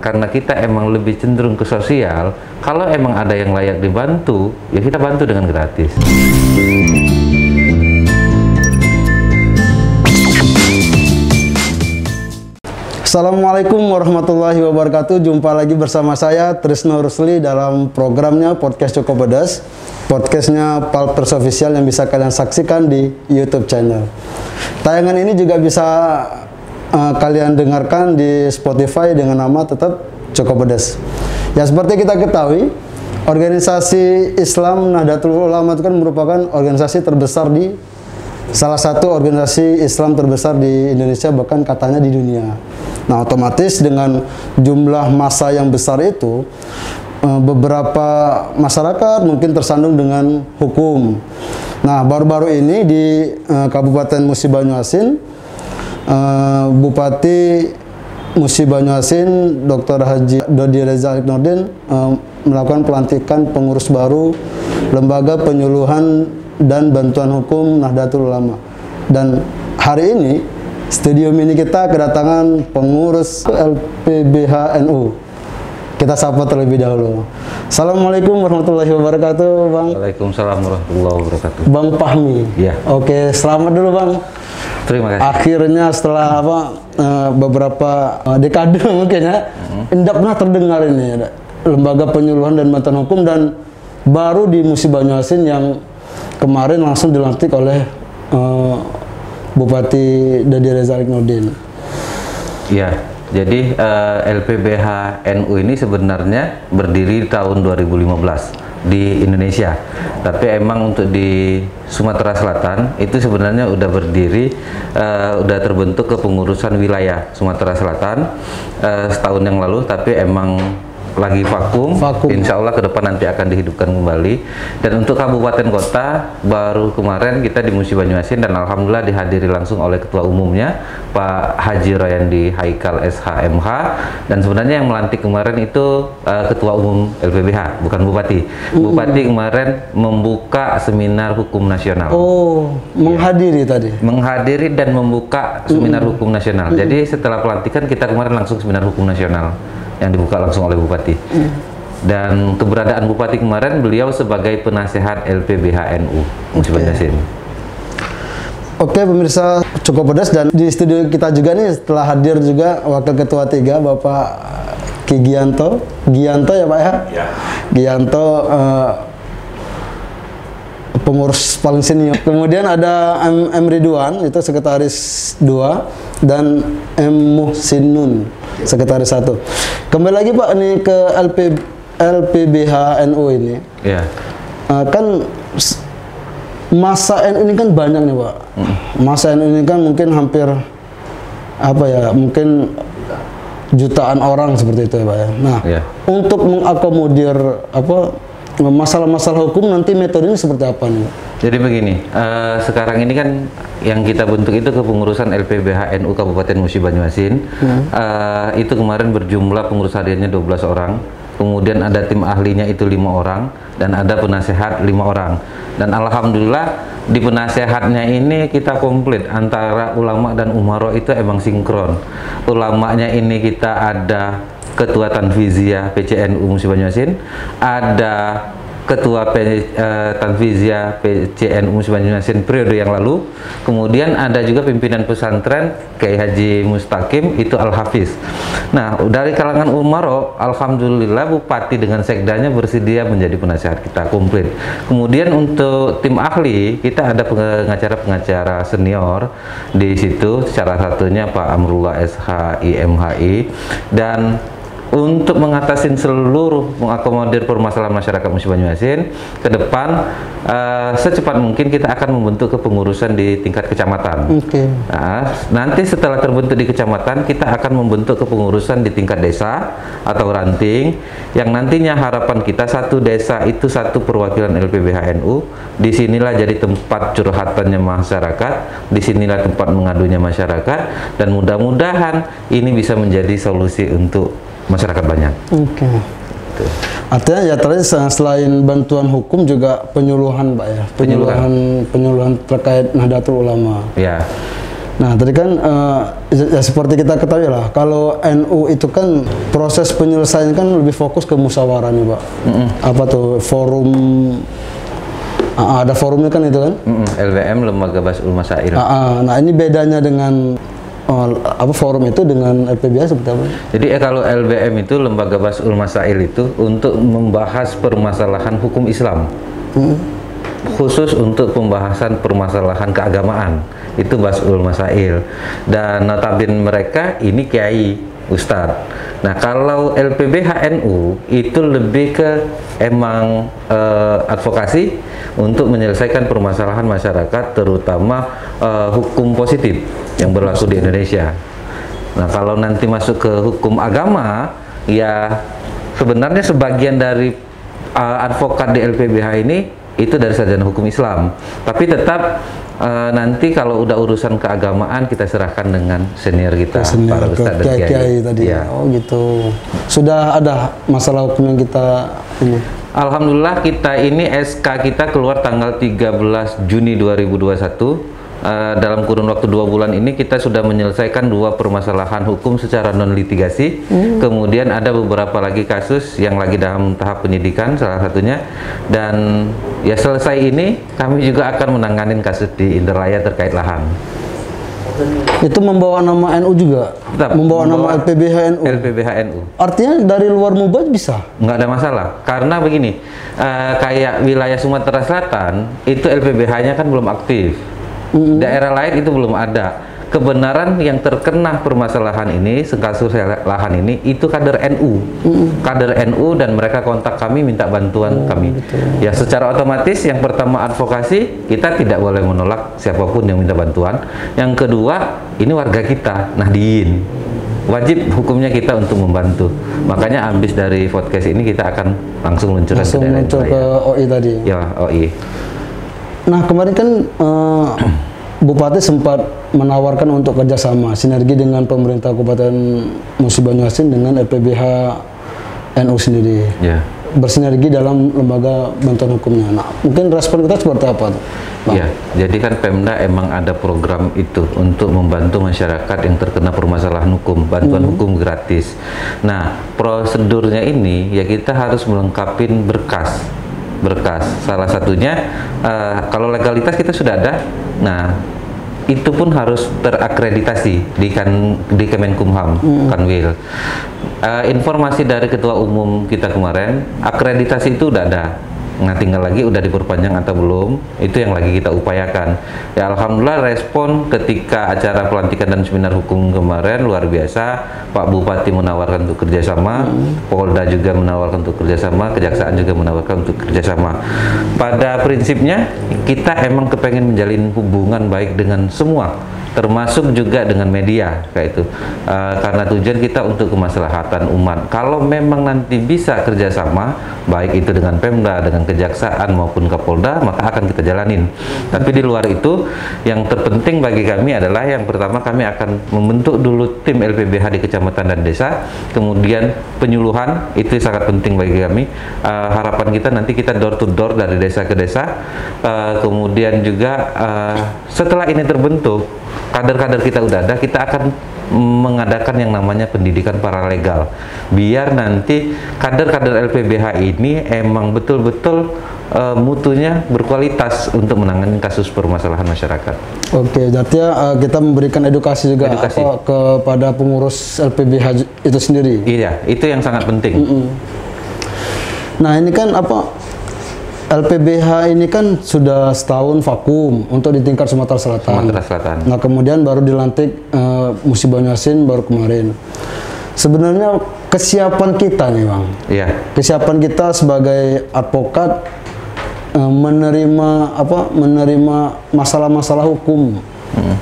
karena kita emang lebih cenderung ke sosial, kalau emang ada yang layak dibantu, ya kita bantu dengan gratis. Assalamualaikum warahmatullahi wabarakatuh. Jumpa lagi bersama saya Trisno Rusli dalam programnya Podcast Cukup Pedas. Podcastnya Palpers Official yang bisa kalian saksikan di YouTube channel. Tayangan ini juga bisa kalian dengarkan di Spotify dengan nama tetap Cukup Pedas. Ya, seperti kita ketahui, organisasi Islam Nahdlatul Ulama itu kan merupakan organisasi terbesar salah satu organisasi Islam terbesar di Indonesia, bahkan katanya di dunia. Nah, otomatis dengan jumlah massa yang besar itu, beberapa masyarakat mungkin tersandung dengan hukum. Nah, baru-baru ini di Kabupaten Musi Banyuasin, Bupati Musi Banyuasin Dr. Haji Dodi Reza Nurdin melakukan pelantikan pengurus baru Lembaga Penyuluhan dan Bantuan Hukum Nahdlatul Ulama. Dan hari ini studio mini kita kedatangan pengurus LPBH NU. Kita sapa terlebih dahulu. Assalamualaikum warahmatullahi wabarakatuh, Bang. Waalaikumsalam warahmatullahi wabarakatuh. Bang Fahmi. Ya. Oke, selamat dulu, Bang. Terima kasih. Akhirnya setelah beberapa dekade mungkin ya, tidak pernah terdengar ini Lembaga Penyuluhan dan Bantuan Hukum, dan baru di Musi Banyuasin yang kemarin langsung dilantik oleh Bupati Dodi Reza Nurdin. Ya, jadi LPBH NU ini sebenarnya berdiri tahun 2015 di Indonesia. Tapi emang untuk di Sumatera Selatan itu sebenarnya udah berdiri, udah terbentuk kepengurusan wilayah Sumatera Selatan setahun yang lalu, tapi emang lagi vakum. Insya Allah ke depan nanti akan dihidupkan kembali. Dan untuk kabupaten kota baru kemarin kita di Musi Banyuasin, dan alhamdulillah dihadiri langsung oleh ketua umumnya Pak Haji Royandi Haikal SHMH. Dan sebenarnya yang melantik kemarin itu ketua umum LPBH, bukan bupati. Bupati kemarin membuka seminar hukum nasional. Oh, menghadiri tadi. Menghadiri dan membuka seminar hukum nasional. Jadi setelah pelantikan kita kemarin langsung seminar hukum nasional yang dibuka langsung oleh Bupati. Dan keberadaan Bupati kemarin, beliau sebagai penasehat LPBH NU Musi Banyuasin. Oke, pemirsa Cukup Pedas, dan di studio kita juga nih setelah hadir juga Wakil Ketua 3 Bapak Ki Gianto ya Pak ya? Ya. Gianto, pengurus paling senior. Kemudian ada M. Ridwan, itu sekretaris 2, dan M. Muhsinun, sekretaris 1. Kembali lagi Pak ini ke LPBH NU ini. Ya. Kan masa NU ini kan banyak nih Pak. Masa NU ini kan mungkin hampir mungkin jutaan orang seperti itu ya Pak ya. Nah, untuk mengakomodir masalah-masalah hukum nanti metodenya seperti apa nih? Jadi begini, sekarang ini kan yang kita bentuk itu kepengurusan LPBH NU Kabupaten Musi Banyuasin. Itu kemarin berjumlah pengurus hariannya 12 orang. Kemudian ada tim ahlinya itu 5 orang, dan ada penasehat 5 orang. Dan alhamdulillah di penasehatnya ini kita komplit, antara ulama dan umaro itu emang sinkron. Ulamanya ini kita ada Ketua Tanfiziyah PCNU Musi Banyuasin, ada Ketua Tanfiziyah PCNU Musi Banyuasin periode yang lalu, kemudian ada juga pimpinan pesantren Kiai Haji Mustaqim, itu Al-Hafiz. Nah, dari kalangan umaro, alhamdulillah Bupati dengan sekdanya bersedia menjadi penasehat kita komplit. Kemudian untuk tim ahli, kita ada pengacara-pengacara senior di situ, salah satunya Pak Amrullah SHI MHI, dan untuk mengatasi seluruh mengakomodir permasalahan masyarakat Musi Banyuasin ke depan, secepat mungkin kita akan membentuk kepengurusan di tingkat kecamatan. Nah, nanti setelah terbentuk di kecamatan, kita akan membentuk kepengurusan di tingkat desa atau ranting, yang nantinya harapan kita satu desa itu satu perwakilan LPBH NU. Disinilah jadi tempat curhatannya masyarakat, disinilah tempat mengadunya masyarakat, dan mudah-mudahan ini bisa menjadi solusi untuk masyarakat banyak. Artinya ya tadi selain bantuan hukum juga penyuluhan Pak ya, penyuluhan terkait Nahdlatul Ulama. Ya. Nah, tadi kan ya seperti kita ketahui lah, kalau NU itu kan proses penyelesaian kan lebih fokus ke musyawarah nih, Pak. Apa tuh forum? Ada forumnya kan itu kan? LBM, Lembaga Basul Masail. Nah, ini bedanya dengan apa forum itu dengan LPBH seperti apa? Jadi kalau LBM itu Lembaga Basul Masail itu untuk membahas permasalahan hukum Islam. Khusus untuk pembahasan permasalahan keagamaan, itu Basul Masail, dan notabene mereka ini kiai, ustadz. Nah, kalau LPBH NU itu lebih ke emang advokasi untuk menyelesaikan permasalahan masyarakat, terutama hukum positif yang berlaku di Indonesia. Nah, kalau nanti masuk ke hukum agama, ya sebenarnya sebagian dari advokat di LPBH ini itu dari sarjana hukum Islam, tapi tetap nanti kalau udah urusan keagamaan kita serahkan dengan senior kita, para ustadz dan kiai tadi. Ya. Oh gitu. Sudah ada masalah hukum yang kita ini. Alhamdulillah kita ini SK kita keluar tanggal 13 Juni 2021. Dalam kurun waktu 2 bulan ini kita sudah menyelesaikan 2 permasalahan hukum secara non litigasi. Kemudian ada beberapa lagi kasus yang lagi dalam tahap penyidikan, salah satunya, dan ya selesai ini kami juga akan menangani kasus di Indralaya terkait lahan. Itu membawa nama NU juga? Tetap, membawa nama LPBH NU? LPBH NU. Artinya dari luar Mubaz bisa? Nggak ada masalah, karena begini, kayak wilayah Sumatera Selatan itu LPBH-nya kan belum aktif. Daerah lain itu belum ada. Kebenaran yang terkena permasalahan ini, kasus lahan ini, itu kader NU. Kader NU, dan mereka kontak kami, minta bantuan kami. Betul. Ya secara otomatis yang pertama advokasi, kita tidak boleh menolak siapapun yang minta bantuan. Yang kedua, ini warga kita, Nahdien. Wajib hukumnya kita untuk membantu. Makanya ambis dari podcast ini kita akan langsung luncur ke OI tadi. Ya, OI. Nah, kemarin kan Bupati sempat menawarkan untuk kerjasama sinergi dengan pemerintah Kabupaten Musi Banyuasin dengan LPBH NU sendiri, bersinergi dalam lembaga bantuan hukumnya. Nah, mungkin respon kita seperti apa tuh, Bang? Ya, jadi kan Pemda emang ada program itu untuk membantu masyarakat yang terkena permasalahan hukum, bantuan hukum gratis. Nah, prosedurnya ini ya kita harus melengkapi berkas. Salah satunya kalau legalitas kita sudah ada. Nah, itu pun harus terakreditasi di Kemenkumham, Kanwil. Informasi dari Ketua Umum kita kemarin, akreditasi itu udah ada. Nah, tinggal lagi udah diperpanjang atau belum, itu yang lagi kita upayakan. Ya, alhamdulillah respon ketika acara pelantikan dan seminar hukum kemarin luar biasa. Pak Bupati menawarkan untuk kerjasama, Polda juga menawarkan untuk kerjasama, Kejaksaan juga menawarkan untuk kerjasama. Pada prinsipnya kita emang kepengen menjalin hubungan baik dengan semua, termasuk juga dengan media kayak itu, karena tujuan kita untuk kemaslahatan umat. Kalau memang nanti bisa kerjasama, baik itu dengan Pemda, dengan Kejaksaan maupun Kapolda, maka akan kita jalanin. Tapi di luar itu, yang terpenting bagi kami adalah yang pertama kami akan membentuk dulu tim LPBH di kecamatan dan desa, kemudian penyuluhan itu sangat penting bagi kami. Harapan kita nanti kita door to door dari desa ke desa, kemudian juga setelah ini terbentuk, kader-kader kita udah ada, kita akan mengadakan yang namanya pendidikan paralegal, biar nanti kader-kader LPBH ini emang betul-betul mutunya berkualitas untuk menangani kasus permasalahan masyarakat. Oke, jadi kita memberikan edukasi juga kepada pengurus LPBH itu sendiri. Iya, itu yang sangat penting. Nah, ini kan LPBH ini kan sudah setahun vakum untuk di tingkat Sumatera Selatan. Nah, kemudian baru dilantik Musi Banyuasin baru kemarin. Sebenarnya kesiapan kita nih, Bang. Iya. Kesiapan kita sebagai advokat menerima masalah-masalah hukum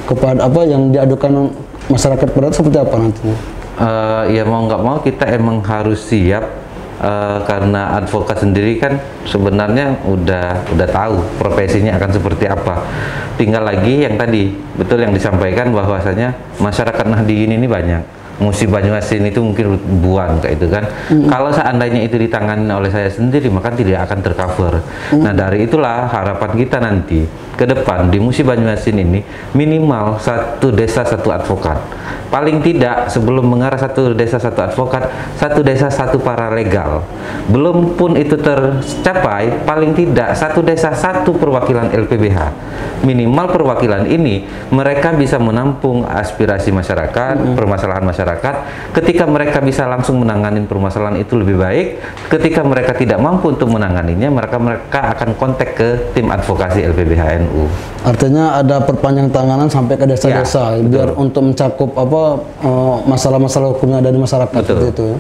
kepada yang diadukan masyarakat pada seperti apa nantinya? Ya mau nggak mau kita emang harus siap. Karena advokat sendiri kan sebenarnya udah tahu profesinya akan seperti apa. Tinggal lagi yang tadi betul yang disampaikan bahwasanya masyarakat Nahdien ini banyak. Musi Banyuasin itu mungkin ribuan kayak itu kan. Kalau seandainya itu ditangani oleh saya sendiri, maka tidak akan tercover. Nah, dari itulah harapan kita nanti ke depan di Musi Banyuasin ini minimal satu desa satu advokat. Paling tidak sebelum mengarah satu desa satu advokat, satu desa satu paralegal. Belum pun itu tercapai, paling tidak satu desa satu perwakilan LPBH. Minimal perwakilan ini mereka bisa menampung aspirasi masyarakat, permasalahan masyarakat. Ketika mereka bisa langsung menangani permasalahan itu lebih baik. Ketika mereka tidak mampu untuk menanganinya, mereka akan kontak ke tim advokasi LPBH NU. Artinya ada perpanjang tanganan sampai ke desa-desa, biar untuk mencakup masalah-masalah hukumnya dari masyarakat itu.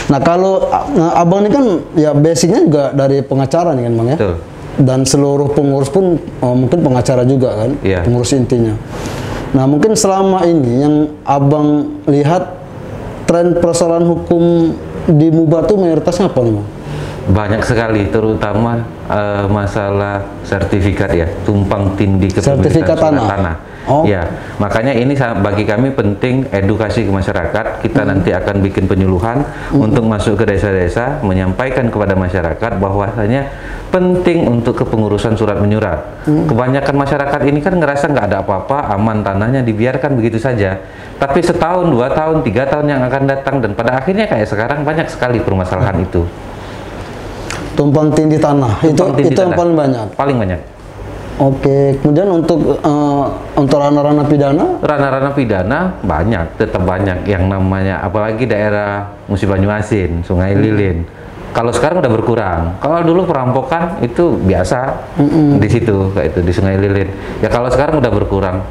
Nah, kalau abang ini kan ya basicnya juga dari pengacara nih kan bang ya. Betul. Dan seluruh pengurus pun mungkin pengacara juga kan, pengurus intinya. Nah, mungkin selama ini yang abang lihat tren persoalan hukum di MUBA itu mayoritasnya apa nih bang? Banyak sekali, terutama masalah sertifikat ya, tumpang tindih kepemilikan tanah. Ya, makanya ini bagi kami penting edukasi ke masyarakat. Kita nanti akan bikin penyuluhan untuk masuk ke desa-desa, menyampaikan kepada masyarakat bahwasanya penting untuk kepengurusan surat menyurat. Kebanyakan masyarakat ini kan ngerasa nggak ada apa-apa, aman tanahnya dibiarkan begitu saja. Tapi setahun, 2 tahun, 3 tahun yang akan datang, dan pada akhirnya kayak sekarang banyak sekali permasalahan itu. Tumpang tindih tanah, itu yang paling banyak. Paling banyak. Oke, kemudian untuk ranah-ranah pidana? Ranah-ranah pidana banyak, tetap banyak yang namanya, apalagi daerah Musi Banyuasin, Sungai Lilin. Kalau sekarang udah berkurang. Kalau dulu perampokan itu biasa di situ, kayak itu di Sungai Lilin. Ya kalau sekarang udah berkurang.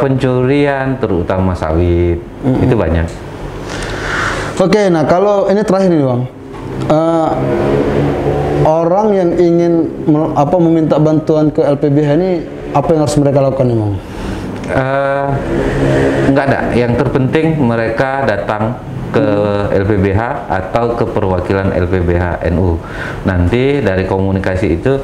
Pencurian terutama sawit itu banyak. Oke, nah kalau ini terakhir nih bang. Orang yang ingin meminta bantuan ke LPBH ini, apa yang harus mereka lakukan nih bang? Nggak ada. Yang terpenting mereka datang ke LPBH atau ke perwakilan LPBH NU. Nanti dari komunikasi itu,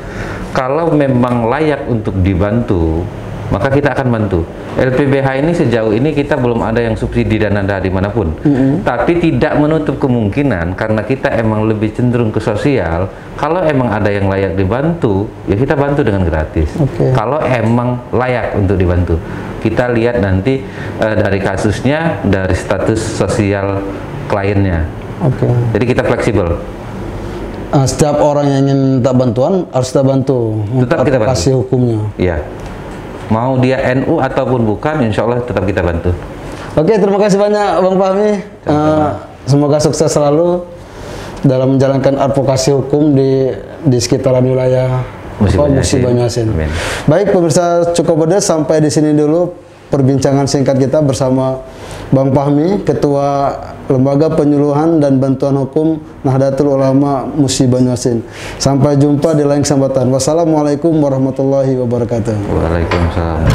kalau memang layak untuk dibantu, maka kita akan bantu. LPBH ini sejauh ini kita belum ada yang subsidi dana dari manapun. Tapi tidak menutup kemungkinan, karena kita emang lebih cenderung ke sosial, kalau emang ada yang layak dibantu, ya kita bantu dengan gratis. Kalau emang layak untuk dibantu. Kita lihat nanti dari kasusnya, dari status sosial kliennya. Jadi kita fleksibel. Setiap orang yang ingin minta bantuan harus kita bantu. Tetap kita bantu. Kasih hukumnya. Iya. Mau dia NU ataupun bukan, insya Allah tetap kita bantu. Oke, terima kasih banyak Bang Fahmi. Semoga sukses selalu dalam menjalankan advokasi hukum di sekitaran wilayah Musi Banyuasin. Baik pemirsa Cukopedes, sampai di sini dulu perbincangan singkat kita bersama Bang Fahmi, Ketua Lembaga Penyuluhan dan Bantuan Hukum Nahdlatul Ulama Musi Banyuasin. Sampai jumpa di lain kesempatan. Wassalamualaikum warahmatullahi wabarakatuh. Waalaikumsalam.